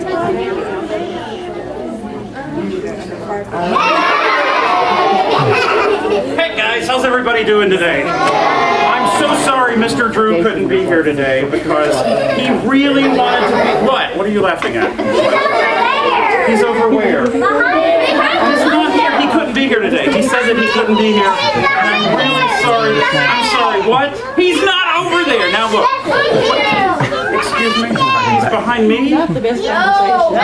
Hey guys, how's everybody doing today? I'm so sorry Mr. Drew couldn't be here today because he really wanted to be... What? What are you laughing at? He's over where? He's not here. He couldn't be here today. He said that he couldn't be here. And I'm really sorry. I'm sorry. What? He's not over there. Now look. Excuse me? He's behind me? That's the best conversation.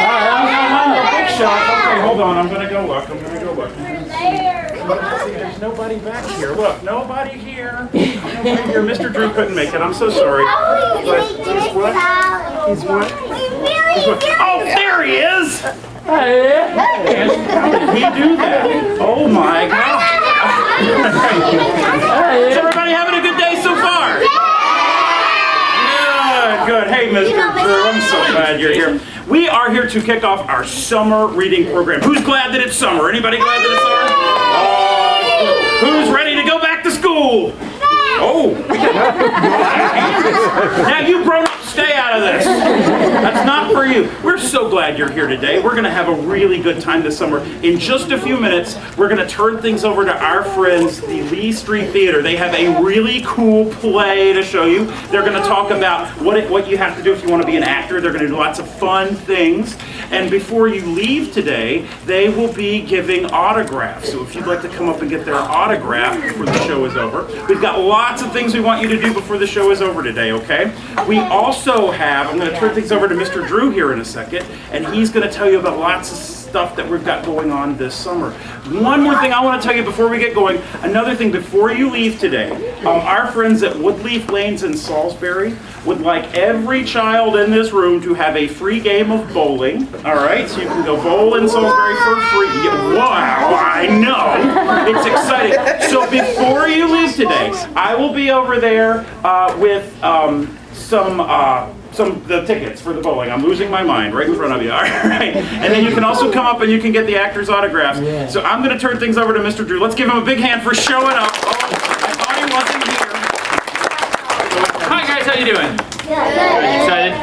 I'm behind the bookshelf. Okay, hold on. I'm going to go look. There's nobody back here. Look, nobody here. Nobody here. Mr. Drew couldn't make it. I'm so sorry. But he's what? He's what? Oh, there he is! How did he do that? Oh my gosh! Is everybody having a good day so far? Good. Hey, Mr. Drew, I'm so glad you're here. We are here to kick off our summer reading program. Who's glad that it's summer? Anybody glad that it's summer? Who's ready to go back to school? Oh! Now you grown-ups, stay out of this. That's not for you. We're so glad you're here today. We're going to have a really good time this summer. In just a few minutes, we're going to turn things over to our friends, the Lee Street Theater. They have a really cool play to show you. They're going to talk about what you have to do if you want to be an actor. They're going to do lots of fun things. And before you leave today, they will be giving autographs. So if you'd like to come up and get their autograph before the show is over, we've got lots of things we want you to do before the show is over today, okay? We also have, I'm going to turn things over to Mr. Drew here in a second, and he's going to tell you about lots of stuff that we've got going on this summer. One more thing I want to tell you before we get going, another thing before you leave today, our friends at Woodleaf Lanes in Salisbury would like every child in this room to have a free game of bowling, all right? So you can go bowl in Salisbury for free. Wow, I know. It's exciting. So before you leave today, I will be over there with the tickets for the bowling. I'm losing my mind right in front of you. All right. And then you can also come up and you can get the actors' autographs. Yeah. So I'm going to turn things over to Mr. Drew. Let's give him a big hand for showing up. Oh, I thought he wasn't here. Hi guys, how you doing? Good. Excited?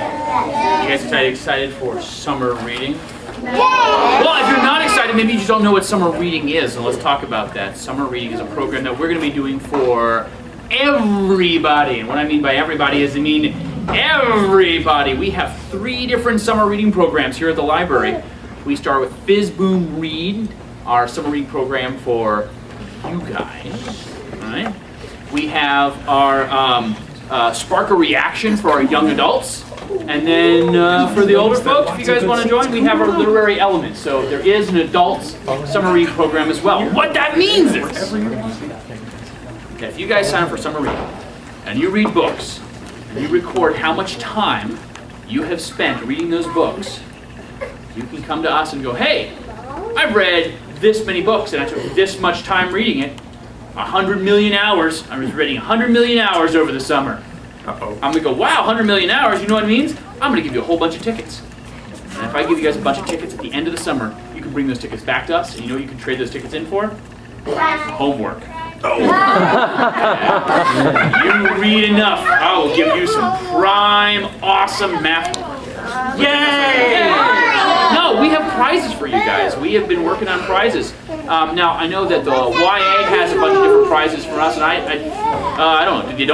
You guys excited for summer reading? Well, if you're not excited, maybe you just don't know what summer reading is. So let's talk about that. Summer reading is a program that we're going to be doing for everybody. And what I mean by everybody is everybody. We have 3 different summer reading programs here at the library. We start with Fizz Boom Read, our summer reading program for you guys. Right? We have our Spark a Reaction for our young adults. And then for the older folks, if you guys want to join, we have our literary element. So there is an adult summer reading program as well. What that means is, okay, if you guys sign up for summer reading, and you read books, and you record how much time you have spent reading those books, you can come to us and go, hey, I've read this many books, and I took this much time reading it. 100 million hours. I was reading 100 million hours over the summer. I'm going to go, wow, 100 million hours, you know what it means? I'm going to give you a whole bunch of tickets. And if I give you guys a bunch of tickets at the end of the summer, you can bring those tickets back to us, and you know what you can trade those tickets in for? Homework. Oh. You read enough, I will give you some prime, awesome math homework. Yay! No, we have prizes for you guys. We have been working on prizes. Now, I know that the YA has a bunch of different prizes for us, and I don't know, do the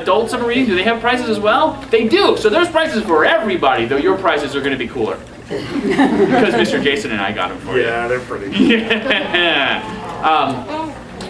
adult summer reading, do they have prizes as well? They do, so there's prizes for everybody, though your prizes are going to be cooler. Because Mr. Jason and I got them for you. Yeah, they're pretty. Yeah.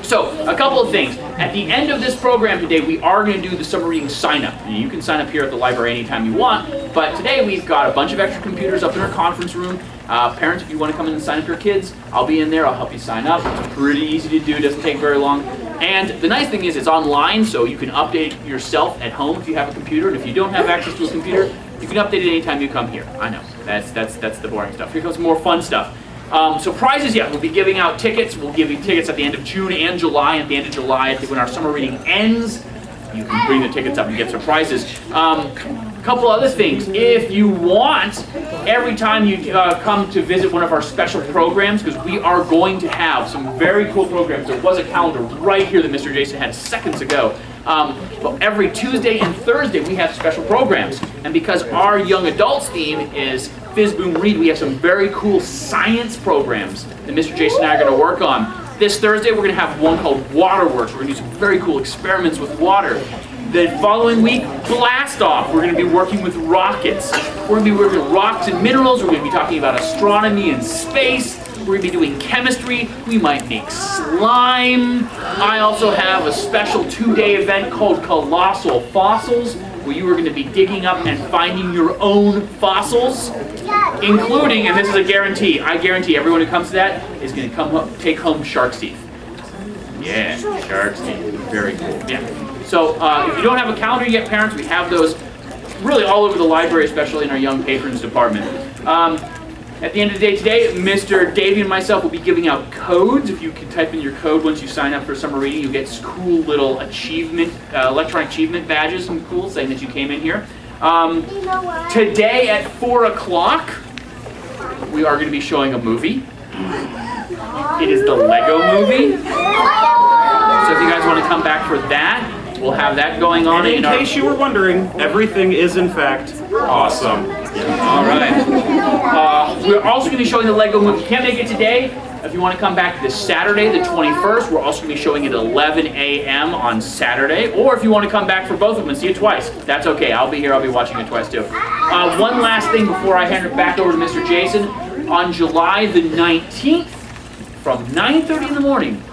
So, a couple of things. At the end of this program today, we are going to do the summer reading sign-up. You can sign up here at the library anytime you want, but today we've got a bunch of extra computers up in our conference room. Parents, if you want to come in and sign up your kids, I'll be in there, I'll help you sign up. It's pretty easy to do, doesn't take very long. And the nice thing is it's online, so you can update it yourself at home if you have a computer, and if you don't have access to a computer, you can update it anytime you come here. I know, that's the boring stuff. Here comes more fun stuff. So prizes, yeah, we'll be giving out tickets. We'll give you tickets at the end of June and July. At the end of July, when our summer reading ends, you can bring the tickets up and get some prizes. A couple other things. If you want, every time you come to visit one of our special programs, because we are going to have some very cool programs. There was a calendar right here that Mr. Jason had seconds ago. But every Tuesday and Thursday we have special programs. And because our young adults theme is Fizz Boom Read, we have some very cool science programs that Mr. Jason and I are going to work on. This Thursday we're going to have one called Waterworks. We're going to do some very cool experiments with water. The following week, Blast Off. We're going to be working with rockets. We're going to be working with rocks and minerals. We're going to be talking about astronomy and space. We're going to be doing chemistry. We might make slime. I also have a special 2-day event called Colossal Fossils, where you are going to be digging up and finding your own fossils, including, and this is a guarantee, I guarantee everyone who comes to that is going to take home shark's teeth. Yeah, shark's teeth. Very cool. Yeah. So if you don't have a calendar yet, parents, we have those really all over the library, especially in our young patrons department. At the end of the day today, Mr. Davey and myself will be giving out codes. If you can type in your code once you sign up for summer reading, you get cool little achievement, electronic achievement badges and cool saying that you came in here. Today at 4 o'clock, we are going to be showing a movie. It is the Lego Movie. So if you guys want to come back for that, we'll have that going on. And in case you were wondering, everything is in fact awesome. All right. We're also going to be showing the Lego Movie. If you can't make it today, if you want to come back this Saturday, the 21st, we're also going to be showing it at 11 a.m. on Saturday. Or if you want to come back for both of them and see it twice, that's okay. I'll be here. I'll be watching it twice too. One last thing before I hand it back over to Mr. Jason. On July the 19th, from 9:30 in the morning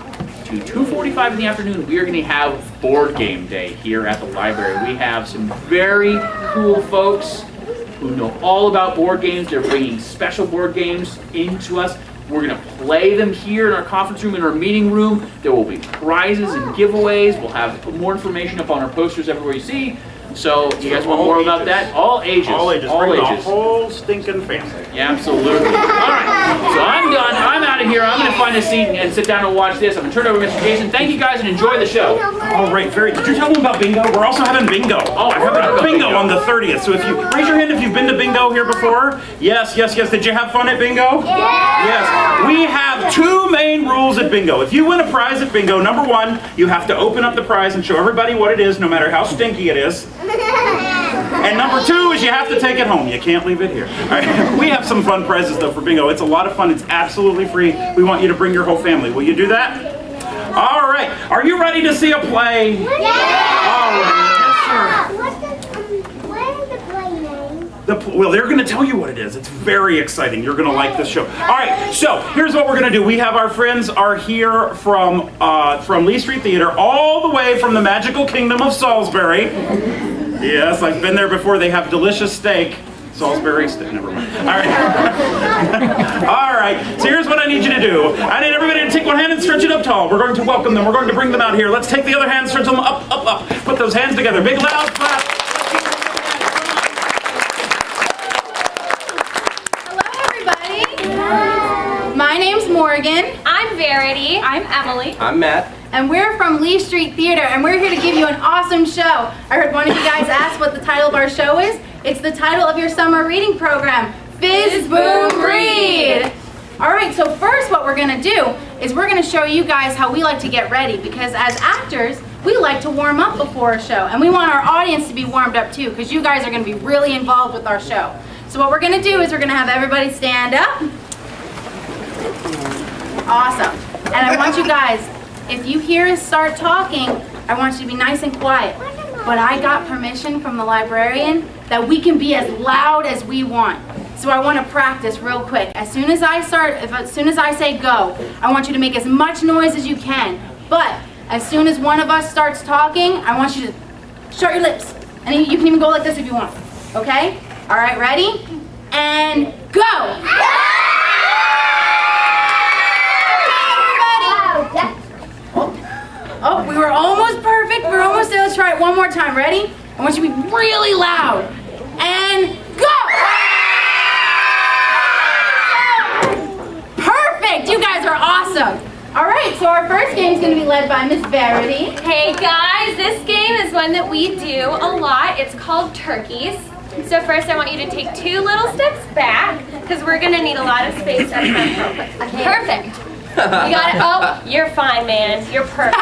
to 2:45 in the afternoon, we are going to have board game day here at the library. We have some very cool folks who know all about board games. They're bringing special board games into us. We're going to play them here in our conference room, in our meeting room. There will be prizes and giveaways. We'll have more information up on our posters everywhere you see. So, you guys want more about that? All ages. All ages. All Bring ages. the whole stinking family. Yeah, absolutely. All right, so I'm done. I'm out of here. I'm going to find a seat and sit down and watch this. I'm going to turn it over to Mr. Jason. Thank you guys and enjoy the show. All right, did you tell them about bingo? We're also having bingo. Oh, I forgot about bingo on the 30th. So if you raise your hand if you've been to bingo here before. Yes. Did you have fun at bingo? Yes. We have 2 main rules at bingo. If you win a prize at bingo, number 1, you have to open up the prize and show everybody what it is, no matter how stinky it is. And number 2 is you have to take it home. You can't leave it here. All right. We have some fun prizes though for bingo. It's a lot of fun. It's absolutely free. We want you to bring your whole family. Will you do that? All right. Are you ready to see a play? Yeah! All right. What is the play name? Well, they're going to tell you what it is. It's very exciting. You're going to like this show. All right, so here's what we're going to do. We have our friends are here from Lee Street Theater, all the way from the magical kingdom of Salisbury. Yes, I've been there before. They have delicious steak. Salisbury steak, never mind. All right. All right, so here's what I need you to do. I need everybody to take one hand and stretch it up tall. We're going to welcome them. We're going to bring them out here. Let's take the other hand, stretch them up, up, up. Put those hands together. Big loud clap. My name's Morgan. I'm Verity. I'm Emily. I'm Matt. And we're from Lee Street Theater, and we're here to give you an awesome show. I heard one of you guys ask what the title of our show is. It's the title of your summer reading program, Fizz Boom Read. All right, so first what we're gonna do is we're gonna show you guys how we like to get ready, because as actors, we like to warm up before a show, and we want our audience to be warmed up too, because you guys are gonna be really involved with our show. So what we're gonna do is we're gonna have everybody stand up. Awesome. And I want you guys, if you hear us start talking, I want you to be nice and quiet. But I got permission from the librarian that we can be as loud as we want. So I want to practice real quick. As soon as I say go, I want you to make as much noise as you can. But as soon as one of us starts talking, I want you to shut your lips. And you can even go like this if you want. Okay? All right, ready? And go! Oh, we were almost perfect. We're almost there. Let's try it one more time. Ready? I want you to be really loud. And go! Perfect! You guys are awesome. All right, so our first game is going to be led by Miss Verity. Hey guys, this game is one that we do a lot. It's called turkeys. So first I want you to take 2 little steps back because we're going to need a lot of space up front real quick. Perfect. You got it? Oh, you're fine, man. You're perfect.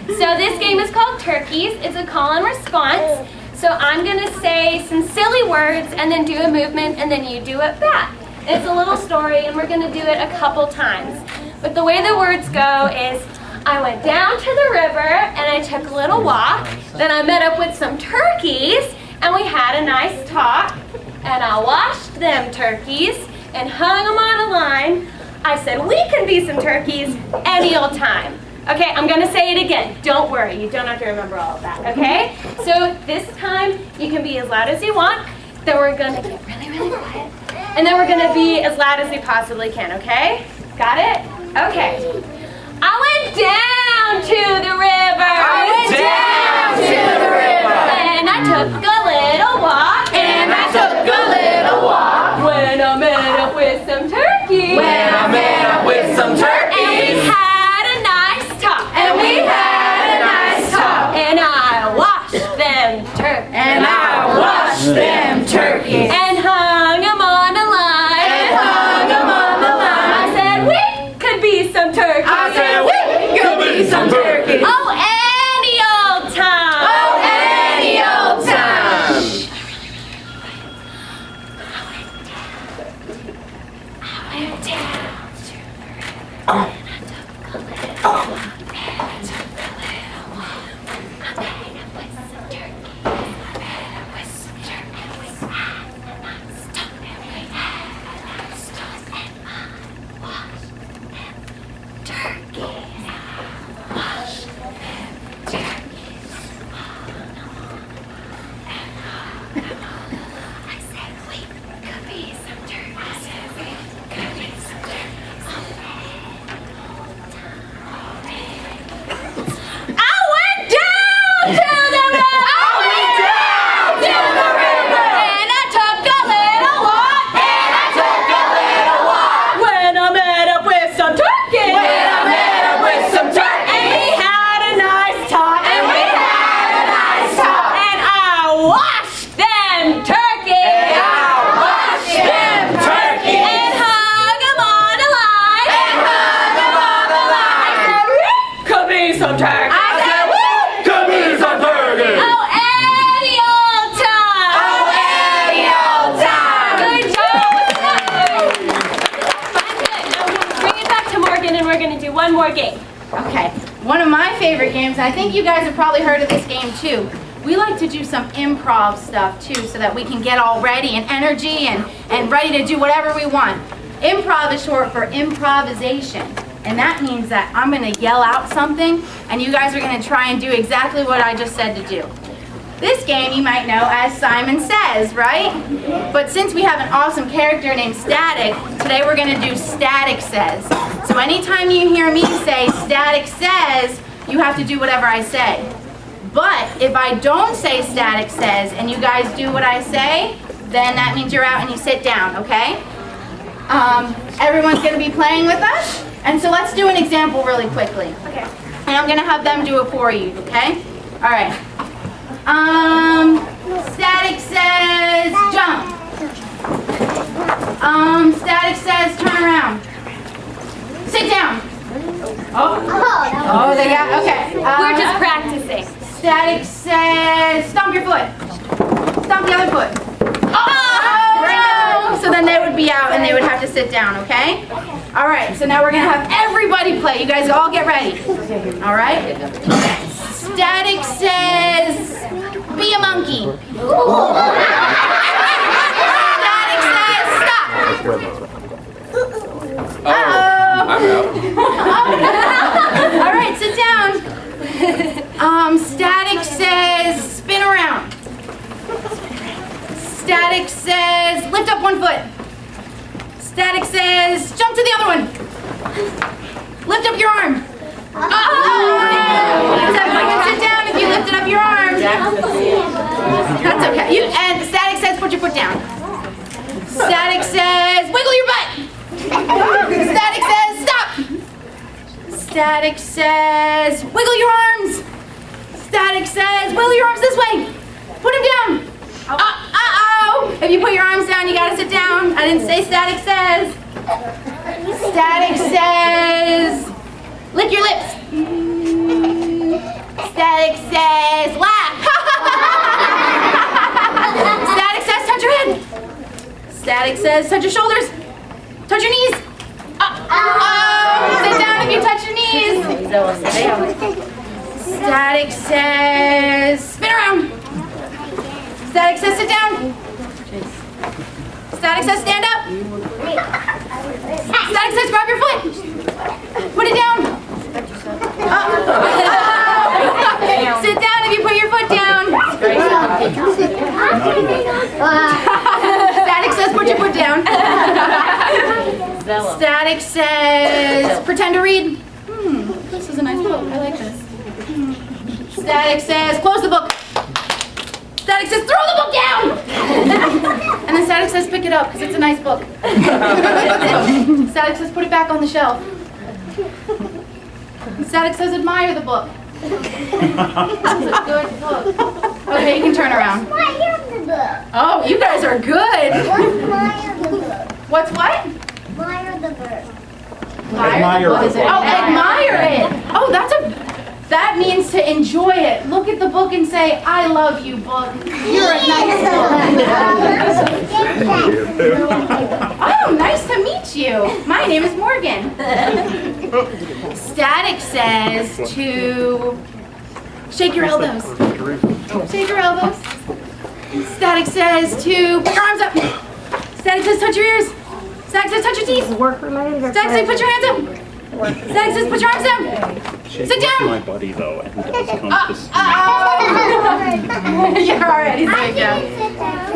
So this game is called Turkeys. It's a call and response. So I'm going to say some silly words and then do a movement and then you do it back. It's a little story and we're going to do it a couple times. But the way the words go is, I went down to the river and I took a little walk. Then I met up with some turkeys and we had a nice talk. And I washed them turkeys and hung them on a line. I said, we can be some turkeys any old time. Okay, I'm gonna say it again. Don't worry, you don't have to remember all of that, okay? So this time, you can be as loud as you want. Then we're gonna get really, really quiet. And then we're gonna be as loud as we possibly can, okay? Got it? Okay. I went down to the river. I went down to the river. And I took a little walk. And I took a little walk. When I met up with some turkeys. When I met up with some And we turkeys. had a nice talk. And we had a nice talk. And I washed them turkeys. And I washed them turkeys. And hung them on the line. And hung them on the line. I said we could be some turkeys. I said we could be some turkeys. Oh, any old time. Oh, any old time. I went down to the river. And I took a little walk. And I took a little walk. I met up with some turkeys. I met up with some turkeys. We had a nice talk. And we had a nice talk. And I washed them turkeys. Washed them turkeys. I said we could be some turkeys. I said we could be some turkeys. I went down to the river. I went down to the river. And I took a little walk. And I took a little walk. When I met up with some turkeys. When I met up with some And we turkeys. had a nice talk. And we had a nice talk. And I washed them turkeys. And I washed them turkeys. And hung them on a line. And hung them on the line. Could be some turkeys. I said we could be some turkeys. Oh, any old time. Oh, any old time. Good job. Good. Now bring it back to Morgan and we're going to do one more game. Okay, one of my favorite games, and I think you guys have probably heard of this game too. We like to do some improv stuff too, so that we can get all ready and energy and ready to do whatever we want. Improv is short for improvisation, and that means that I'm going to yell out something, and you guys are going to try and do exactly what I just said to do. This game you might know as Simon Says, right? But since we have an awesome character named Static, today we're going to do Static Says. So anytime you hear me say Static Says, you have to do whatever I say. But if I don't say Static Says and you guys do what I say, then that means you're out and you sit down, okay? Everyone's going to be playing with us, and so let's do an example really quickly. Okay. And I'm going to have them do it for you, okay? All right. Static says jump. Static says turn around. Sit down. Oh, they got, okay. We're just practicing. Static says stomp your foot. Stomp the other foot. Oh, so then they would be out and they would have to sit down, okay? All right, so now we're going to have everybody play. You guys all get ready. All right? Static says be a monkey. Static says stop. Uh-oh. All right, sit down. Static says spin around. Static says lift up one foot. Static says jump to the other one. Lift up your arm. Everyone can sit down if you lifted up your arm. That's okay. And Static says put your foot down. Static says wiggle your butt. Static says stop. Static says wiggle your arms. Static says wiggle your arms this way. Put him down. Uh-oh. If you put your arms down, you gotta sit down. I didn't say Static says. Static says, lick your lips. Static says, laugh. Static says, touch your head. Static says, touch your shoulders. Touch your knees. Sit down if you touch your knees. Static says, spin around. Static says, sit down. Static says, stand up. Static says, grab your foot. Put it down. Sit down if you put your foot down. Static says, put your foot down. Static says, pretend to read. This is a nice book. I like this. Static says, close the book. Static says, throw the book down. And then Static says, pick it up because it's a nice book. Static says, put it back on the shelf. Static says, admire the book. This is a good book. Okay, you can turn around. Admire the book. Oh, you guys are good. Admire the book. What's what? Admire the book. Admire What is it? the book. Oh, admire it. Oh, that means to enjoy it. Look at the book and say, I love you, book. You're a nice book. Oh, nice to meet you. My name is Morgan. Static says to shake your elbows. Shake your elbows. Static says to put your arms up. Static says touch your ears. Static says touch your teeth. Static says put your hands up. Static says put your arms down. Sit down. My buddy though, and he does come to see. You're already sitting down.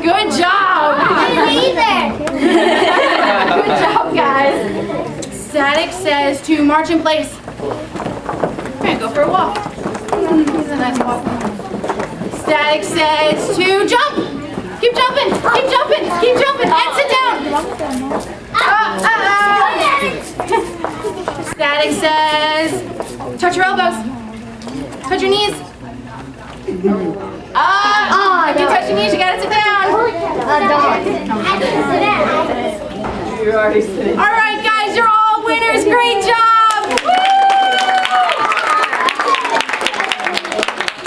Good job. Good job, guys. Static says to march in place. We're gonna go for a walk. This is a nice walk. Static says to jump. Keep jumping. Keep jumping. Keep jumping. And sit down. Static says touch your elbows. Touch your knees. If you touch your knees, you gotta sit down. You're already sitting. All right, guys, you're all winners. Great job. Woo!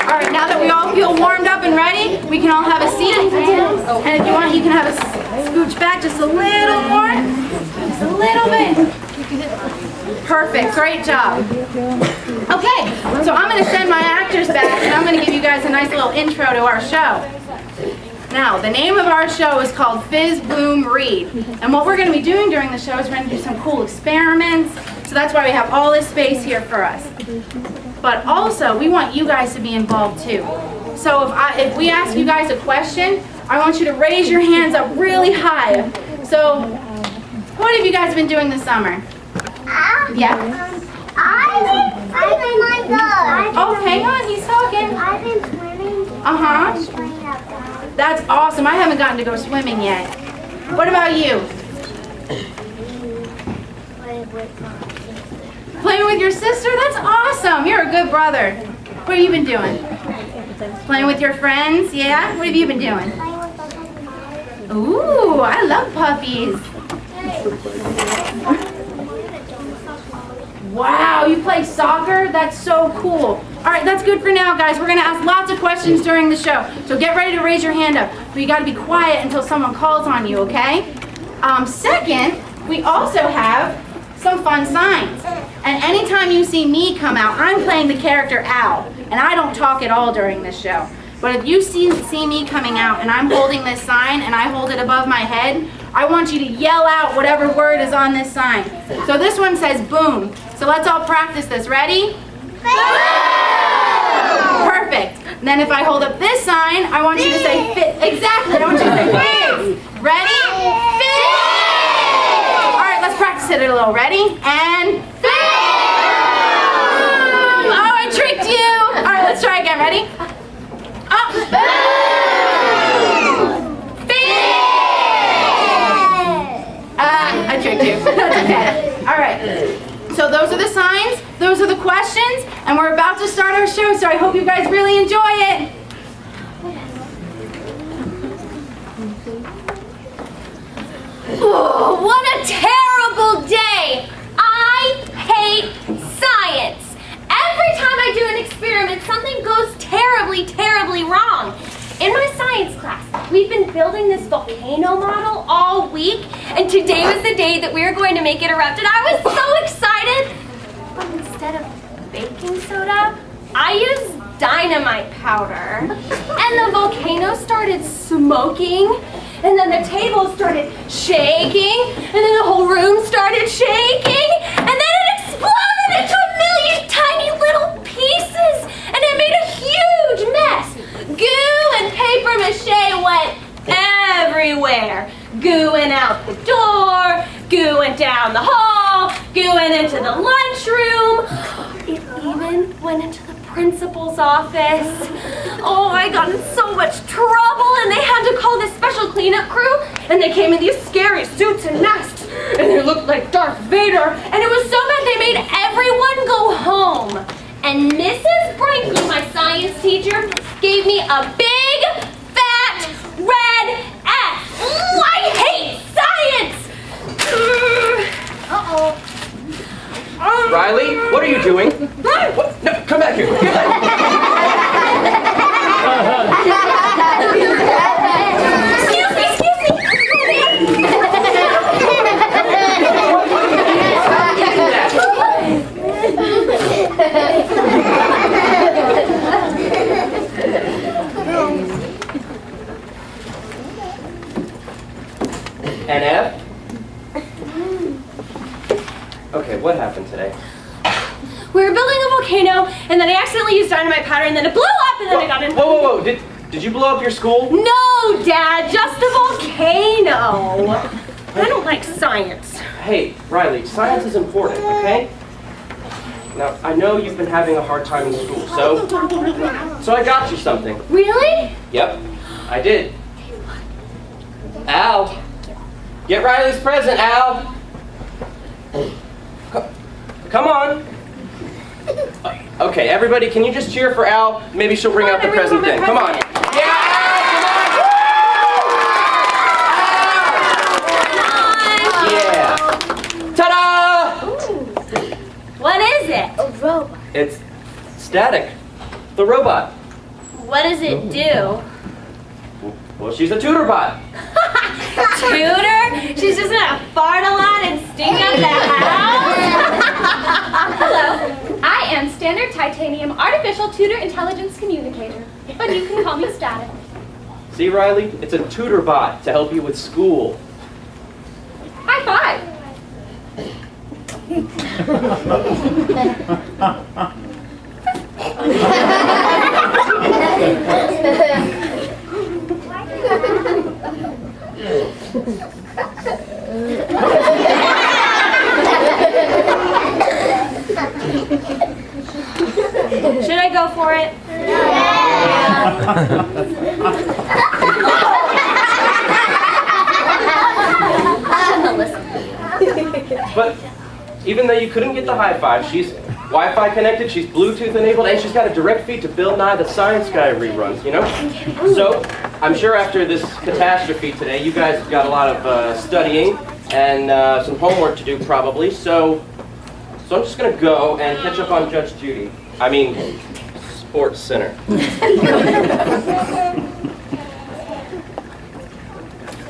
All right, now that we all feel warmed up and ready, we can all have a seat. And if you want, you can have a scooch back just a little more. Just a little bit. Perfect. Great job. Okay, so I'm going to send my actors back, and I'm going to give you guys a nice little intro to our show. Now, the name of our show is called Fizz, Bloom, Read. And what we're going to be doing during the show is we're going to do some cool experiments. So that's why we have all this space here for us. But also, we want you guys to be involved too. So if we ask you guys a question, I want you to raise your hands up really high. So, what have you guys been doing this summer? Yeah. I've been like Oh, hang on, he's talking. I've been swimming. Playing outside. That's awesome. I haven't gotten to go swimming yet. What about you? Playing with your sister? That's awesome. You're a good brother. What have you been doing? Playing with your friends? Yeah? What have you been doing? Ooh, I love puppies. Wow, you play soccer? That's so cool. All right, that's good for now, guys. We're going to ask lots of questions during the show. So get ready to raise your hand up. But you got to be quiet until someone calls on you, okay? Second, we also have some fun signs. And anytime you see me come out, I'm playing the character Al. And I don't talk at all during this show. But if you see me coming out and I'm holding this sign and I hold it above my head, I want you to yell out whatever word is on this sign. So this one says boom. So let's all practice this. Ready? Boom! Perfect. And then if I hold up this sign, I want you to say fit. Exactly. I want you to say fizz. Ready? Fizz! All right, let's practice it a little. Ready? And boom! Oh, I tricked you. All right, let's try again. Ready? Up. Boom! Fizz! I tricked you. That's okay. All right. So those are the signs, those are the questions, and we're about to start our show, so I hope you guys really enjoy it. Oh, what a terrible been building this volcano model all week, and today was the day that we were going to make it erupt, and I was so excited. But instead of baking soda, I used dynamite powder. And the volcano started smoking, and then the table started shaking, and then the whole room started shaking, and then it exploded into a million tiny little pieces, and it made a huge mess. Goo and paper mache went everywhere. Goo went out the door, goo went down the hall, goo went into the lunchroom. It even went into the principal's office. Oh, I got in so much trouble, and they had to call this special cleanup crew, and they came in these scary suits and masks, and they looked like Darth Vader, and it was so bad they made everyone go home. And Mrs. Brinkley, my science teacher, gave me a big, fat, red F. Ooh, I hate science! Uh-oh. Riley, what are you doing? What? No, come back here. Come back. Excuse me. An F? Okay, what happened today? We were building a volcano, and then I accidentally used dynamite powder, and then it blew up, and then I got in. Whoa. Did you blow up your school? No, Dad, just the volcano. I don't like science. Hey, Riley, science is important, okay? Now, I know you've been having a hard time in school, so I got you something. Really? Yep, I did. Al, get Riley's present, Al. Come on. Okay, everybody, can you just cheer for Al? Maybe she'll bring out the present then. Come on. Yeah! Yeah. Ta-da! What is it? A robot. It's Static, the robot. What does it do? Well, she's a tutor bot. Tutor? She's just gonna fart a lot and stink up the house? Hello, I am Standard Titanium Artificial Tutor Intelligence Communicator, but you can call me Static. See, Riley? It's a tutor bot to help you with school. High five! Should I go for it? But even though you couldn't get the high five, she's Wi-Fi connected, she's Bluetooth enabled, and she's got a direct feed to Bill Nye the Science Guy reruns, you know? So, I'm sure after this catastrophe today, you guys have got a lot of studying and some homework to do probably, so I'm just gonna go and catch up on Judge Judy. I mean, Sports Center.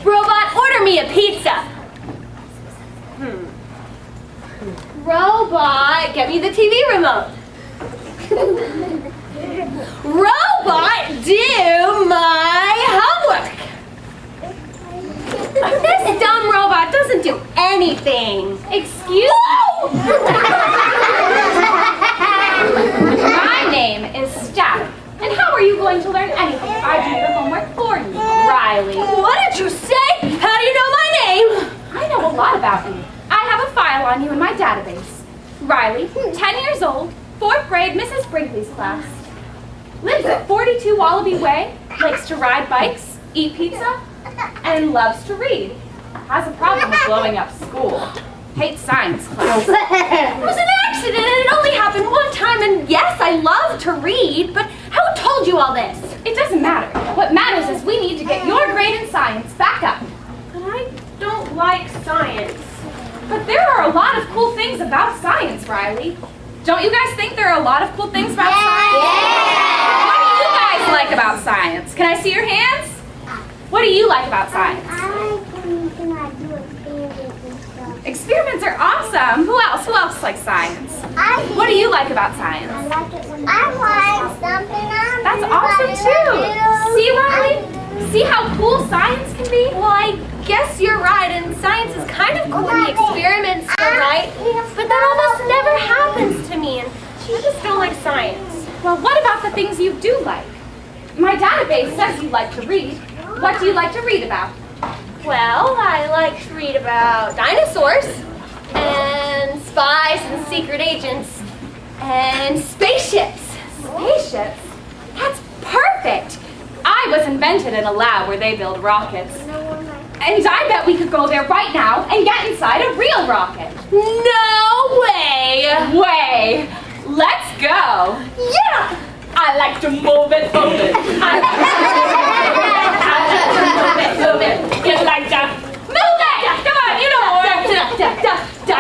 Robot, order me a pizza. Robot, get me the TV remote. Robot, do my homework. This dumb robot doesn't do anything. Excuse me. My name is Static, and how are you going to learn anything if I do your homework for you, Riley? What did you say? How do you know my name? I know a lot about you. I have a file on you in my database. Riley, 10 years old, 4th grade, Mrs. Brinkley's class. Lives at 42 Wallaby Way, likes to ride bikes, eat pizza, and loves to read. Has a problem with blowing up school. Hates science class. It was an accident and it only happened one time, and yes, I love to read, but who told you all this? It doesn't matter. What matters is we need to get your grade in science back up. But I don't like science. But there are a lot of cool things about science, Riley. Don't you guys think there are a lot of cool things about science? What do you guys like about science? Can I see your hands? What do you like about science? I like when you can do experiments and stuff. Experiments are awesome. Who else? Who else likes science? What do you like about science? I like it when I like something else. That's awesome too. See, Riley? See how cool science can be? Well, I guess you're right, and science is kind of cool when the experiments are right, but that almost never happens to me, and I just don't like science. Well, what about the things you do like? My database says you like to read. What do you like to read about? Well, I like to read about dinosaurs, and spies and secret agents, and spaceships. Spaceships? That's perfect. I was invented in a lab where they build rockets. And I bet we could go there right now and get inside a real rocket. No way! Way! Let's go! Yeah! I like to move it, move it. I like to move it, move it. You like to move it! Come on, you know more. I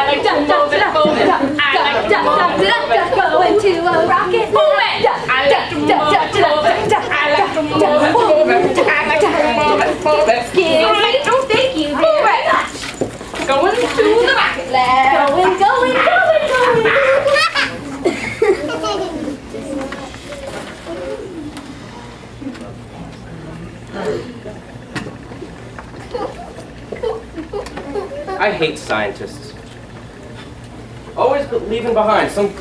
like to move it, move it. I like to go into a rocket. Move it! I like to move it, move it. I like to move it, move it. I like to move it, move it. Excuse me. Oh, thank you very much. Going to the rocket lab. Going. I hate scientists. Always leaving behind some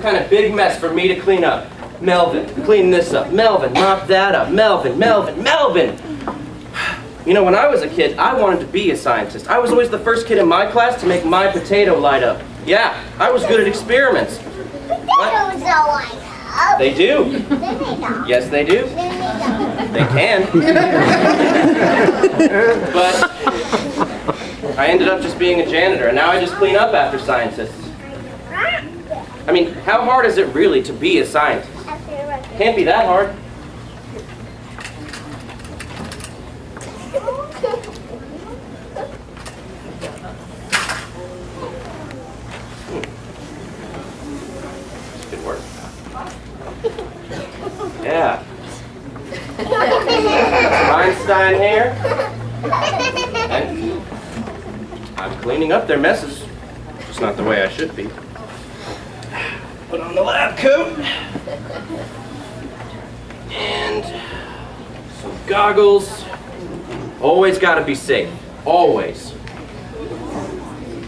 kind of big mess for me to clean up. Melvin, clean this up. Melvin, mop that up. Melvin. You know, when I was a kid, I wanted to be a scientist. I was always the first kid in my class to make my potato light up. Yeah, I was good at experiments. Potatoes don't light up. They do. Then they don't. Yes, they do. Then they don't. They can. But I ended up just being a janitor, and now I just clean up after scientists. I mean, how hard is it really to be a scientist? Can't be that hard. Good work. Yeah. Einstein here. And I'm cleaning up their messes. Just not the way I should be. Put on the lab coat. And some goggles. Always gotta be safe. Always.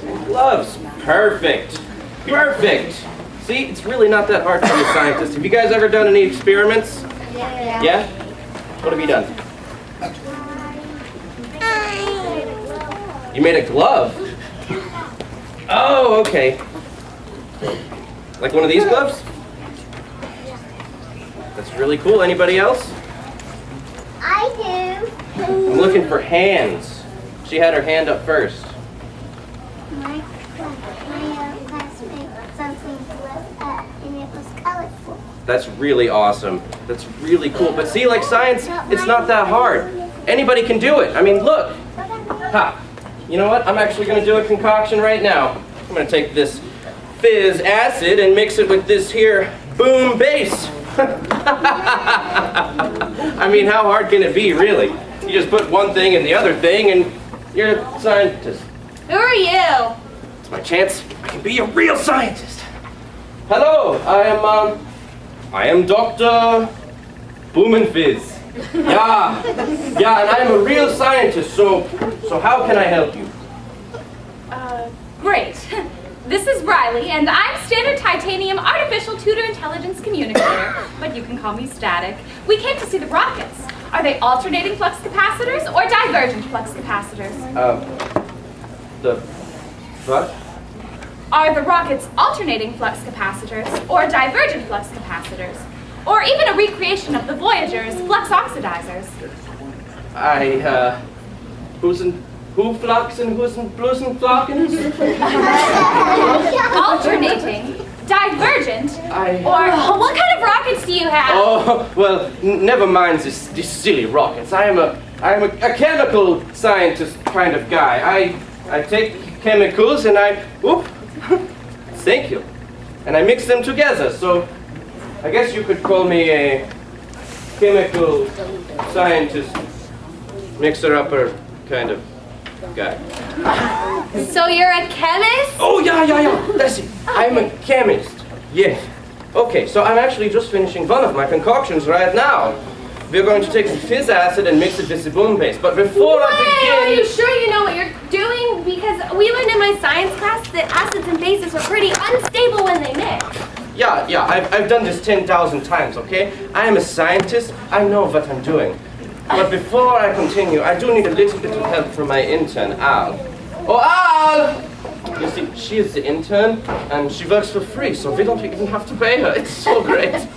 And gloves. Perfect. Perfect. See, it's really not that hard to be a scientist. Have you guys ever done any experiments? Yeah? What have you done? You made a glove? Oh, okay. Like one of these gloves? That's really cool. Anybody else? I do. I'm looking for hands. She had her hand up first. My classmate something was and it was colorful. That's really awesome. That's really cool. But see, like science, it's not that hard. Anybody can do it. I mean, look. Ha. You know what? I'm actually going to do a concoction right now. I'm going to take this fizz acid and mix it with this here boom base. I mean, how hard can it be, really? You just put one thing in the other thing and you're a scientist. Who are you? It's my chance. I can be a real scientist. Hello, I am Dr. Boomenfizz. Yeah, and I'm a real scientist, so how can I help you? Great. This is Riley, and I'm Standard Titanium Artificial Tutor Intelligence Communicator, but you can call me Static. We came to see the rockets. Are they alternating flux capacitors or divergent flux capacitors? The what? Are the rockets alternating flux capacitors or divergent flux capacitors? Or even a recreation of the Voyager's flux oxidizers? Who flux and who's and blues and flockins? Alternating, divergent, or what kind of rockets do you have? Oh, well, never mind these silly rockets. I am a chemical scientist kind of guy. I take chemicals and thank you, and I mix them together. So I guess you could call me a chemical scientist mixer-upper kind of guy. So you're a chemist? Oh, yeah, that's it. I'm a chemist. Yes. Okay, so I'm actually just finishing one of my concoctions right now. We're going to take the fizz acid and mix it with the boom base. But before I begin... Are you sure you know what you're doing? Because we learned in my science class that acids and bases are pretty unstable when they mix. Yeah, I've done this 10,000 times, okay? I am a scientist. I know what I'm doing. But before I continue, I do need a little bit of help from my intern, Al. Oh, Al! You see, she is the intern, and she works for free, so we don't even have to pay her. It's so great.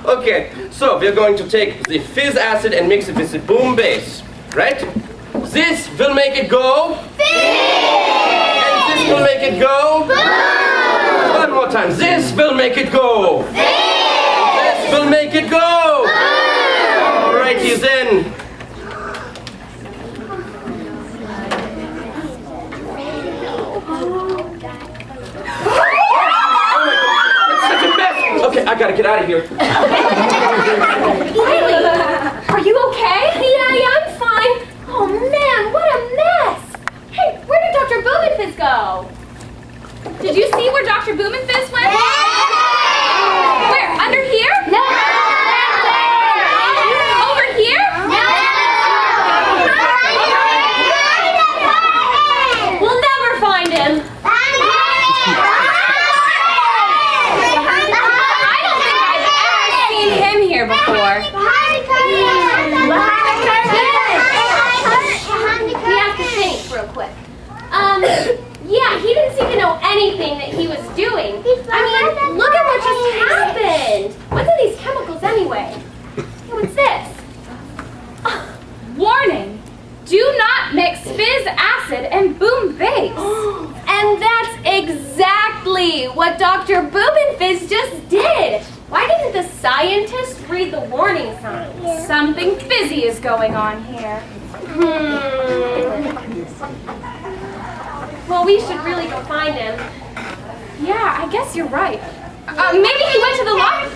Okay, so we're going to take the fizz acid and mix it with the boom base, right? This will make it go. Fizz! And this will make it go. Boom! One more time. This will make it go. Fizz! This will make it go. Boom! Alrighty then. Okay, I gotta get out of here. Riley, are you okay? Yeah, I'm fine. Oh man, what a mess. Hey, where did Dr. Blumenfizz go? Did you see where Dr. Blumenfizz went? Yeah! Where? Under here? No! Over here? No! We'll never find him. Here before. We have to think real quick. Yeah, he didn't seem to know anything that he was doing. I mean, look at what just happened. What's in these chemicals anyway? Hey, what's this? Warning! Do not mix fizz acid and boom base. And that's exactly what Dr. Blumenfizz just did. Why didn't the scientist read the warning signs? Something fizzy is going on here. Well, we should really go find him. Yeah, I guess you're right. Maybe he went to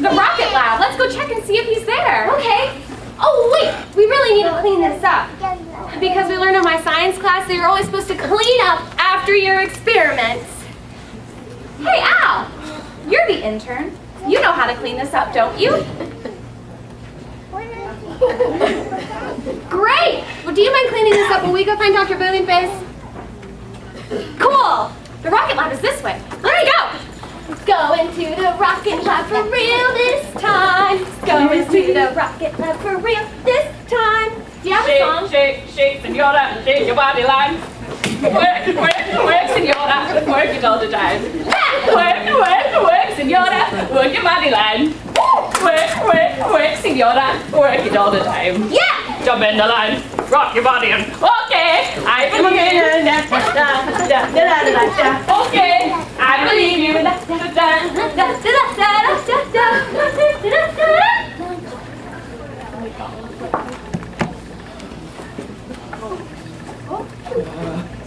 the rocket lab. Let's go check and see if he's there. Okay. Oh, wait. We really need to clean this up. Because we learned in my science class that you're always supposed to clean up after your experiments. Hey, Al! You're the intern. You know how to clean this up, don't you? Great! Well, do you mind cleaning this up while we go find Dr. Blumenfizz? Cool! The rocket lab is this way. Let's go! Go into the rocket lab for real this time. Go into the rocket lab for real this time. Do you have a song? Shake, senora, shake your body line. Work, senora, work it all the time. Work, senora, work your body line. Work, senora, work it all the time. Yeah! Jump in the line, rock your body and okay, I believe you. Okay, I believe you.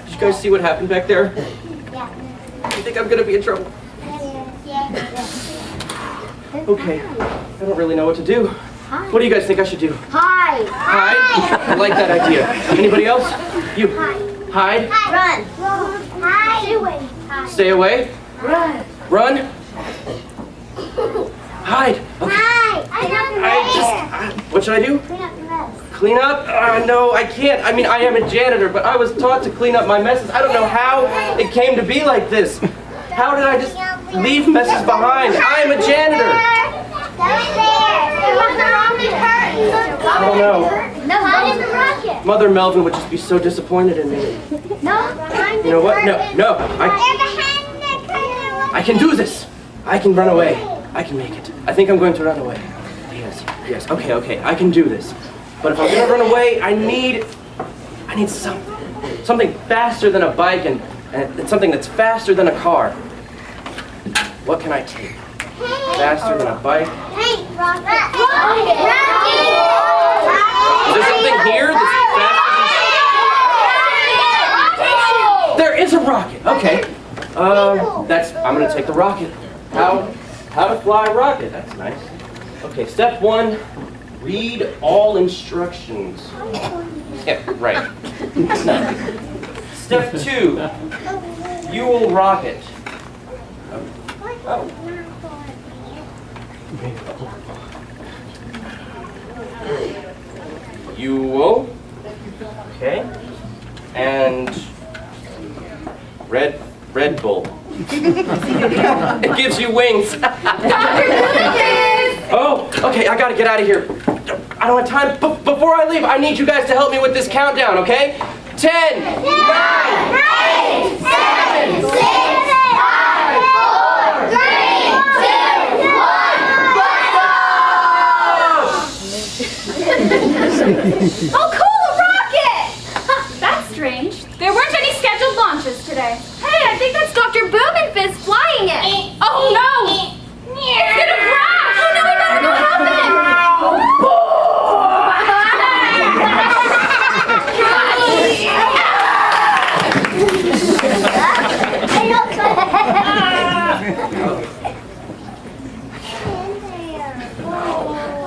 Did you guys see what happened back there? Yeah. I think I'm gonna be in trouble. Okay, I don't really know what to do. What do you guys think I should do? Hide. Hide? I like that idea. Anybody else? You. Hide? Run. Hide. Stay away? Run. Run? Hide. Okay. Hide. What should I do? Clean up the mess. Clean up? No, I can't. I mean, I am a janitor, but I was taught to clean up my messes. I don't know how it came to be like this. How did I just leave messes behind? I am a janitor. I don't know. Hide in the rocket. Mother Melvin would just be so disappointed in me. No. You know what? No. I can do this. I can run away. I can make it. I think I'm going to run away. Yes. Okay. I can do this. But if I'm gonna run away, I need something faster than a bike and something that's faster than a car. What can I take? Faster than a bike? Hey, rocket. Is there something here that's faster? There is a rocket. Okay. I'm gonna take the rocket. How to fly a rocket? That's nice. Okay. Step 1. Read all instructions. Yeah, right. Step 2. You will rock it. Oh. You will. Okay. And Red Bull. It gives you wings. Oh, okay, I gotta get out of here. I don't have time. Before I leave, I need you guys to help me with this countdown, okay? 10, 9, 8, 7, 6, 5, 4, 3, 2, 1. Oh, cool, a rocket! That's strange. There weren't any scheduled launches today. Hey, I think that's Dr. Boomenfizz flying it. Oh no! It's gonna crash! Oh no, we better go help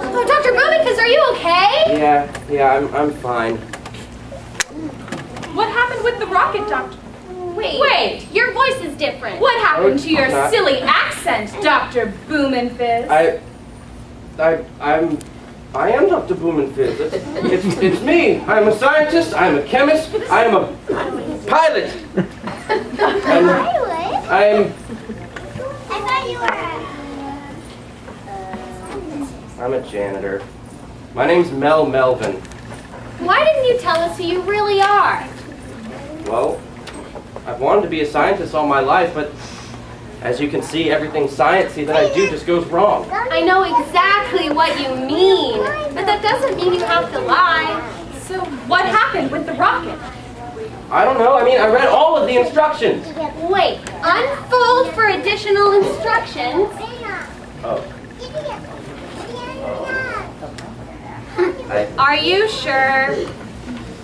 Oh, Dr. Boomenfizz, are you okay? Yeah, I'm fine. What happened with the rocket, Doctor? Wait, your voice is different. What happened to your Not- silly accent, Dr. Boomenfizz? I am Dr. Boomenfizz. It's me. I'm a scientist. I'm a chemist. I am a pilot. And I'm a janitor. My name's Mel Melvin. Why didn't you tell us who you really are? Well, I've wanted to be a scientist all my life, but as you can see, everything sciencey that I do just goes wrong. I know exactly what you mean, but that doesn't mean you have to lie. So what happened with the rocket? I don't know. I mean, I read all of the instructions. Wait, unfold for additional instructions. Oh. Are you sure?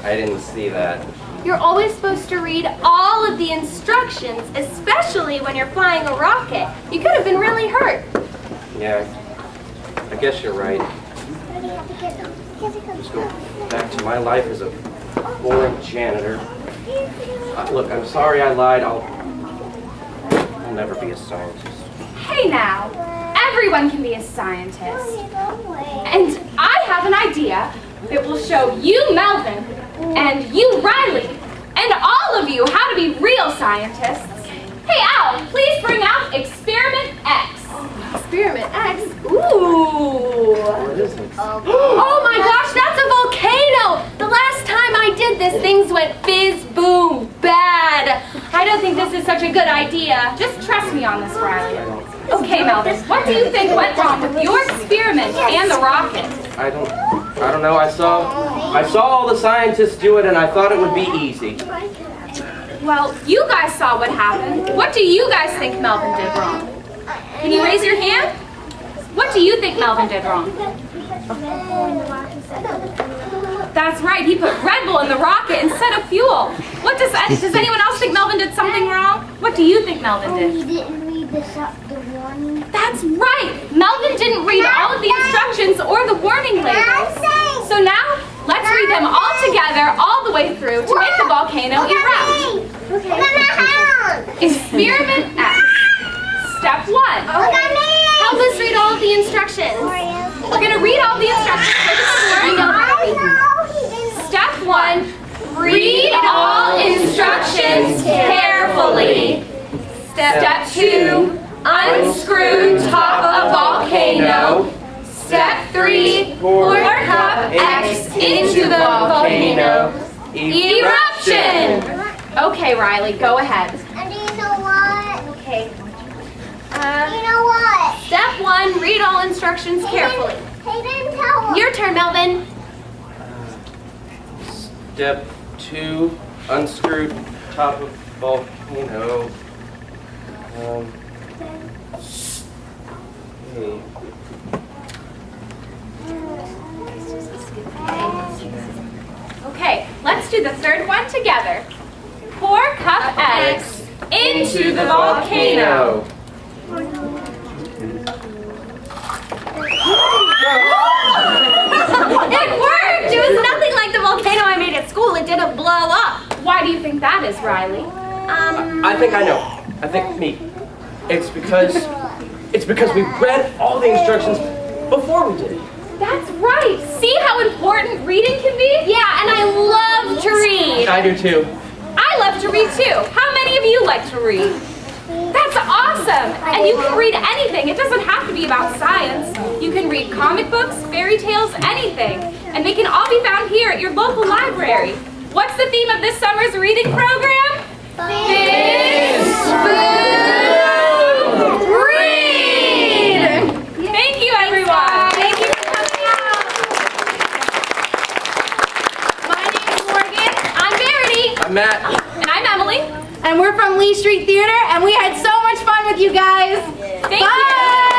I didn't see that. You're always supposed to read all of the instructions, especially when you're flying a rocket. You could have been really hurt. Yeah, I guess you're right. Just go back to my life as a boring janitor. Look, I'm sorry I lied. I'll never be a scientist. Hey now, everyone can be a scientist. And I have an idea that will show you, Melvin, and you, Riley, and all of you how to be real scientists. Hey, Al, please bring out Experiment X. Experiment X? Ooh. What is it? Oh my gosh, that's a volcano! The last time I did this, things went fizz, boom, bad. I don't think this is such a good idea. Just trust me on this, Riley. Okay, Melvin, what do you think went wrong with your experiment and the rocket? I don't know. I saw all the scientists do it, and I thought it would be easy. Well, you guys saw what happened. What do you guys think Melvin did wrong? Can you raise your hand? What do you think Melvin did wrong? That's right, he put Red Bull in the rocket instead of fuel. What does anyone else think Melvin did something wrong? What do you think Melvin did? You didn't read the warning. That's right! Melvin didn't read all of the instructions or the warning labels. So now, let's read them all together, all the way through, to make the volcano erupt. Experiment X. Step 1. Help us read all of the instructions. We're going to read all the instructions. Step 1. Read all instructions carefully. Step 2. Unscrew top of volcano. Step 3. Pour cup X into the volcano. Eruption! Okay, Riley, go ahead. And do you know what? Okay. You know what? Step 1, read all instructions carefully. He didn't tell us. Your turn, Melvin. Step 2, unscrew top of volcano. Okay, let's do the third one together. Pour cup X into the volcano. I made at school, it didn't blow up. Why do you think that is, Riley? I think I know. I think me. It's because we read all the instructions before we did it. That's right. See how important reading can be? Yeah, and I love to read. I do too. I love to read too. How many of you like to read? That's awesome! And you can read anything. It doesn't have to be about science. You can read comic books, fairy tales, anything. And they can all be found here at your local library. What's the theme of this summer's reading program? Big Spoon Read! Thank you, everyone. Thank you for coming out. My name is Morgan. I'm Verity. I'm Matt. And I'm Emily. And we're from Lee Street Theater, and we had so much fun with you guys. Thank you. Bye!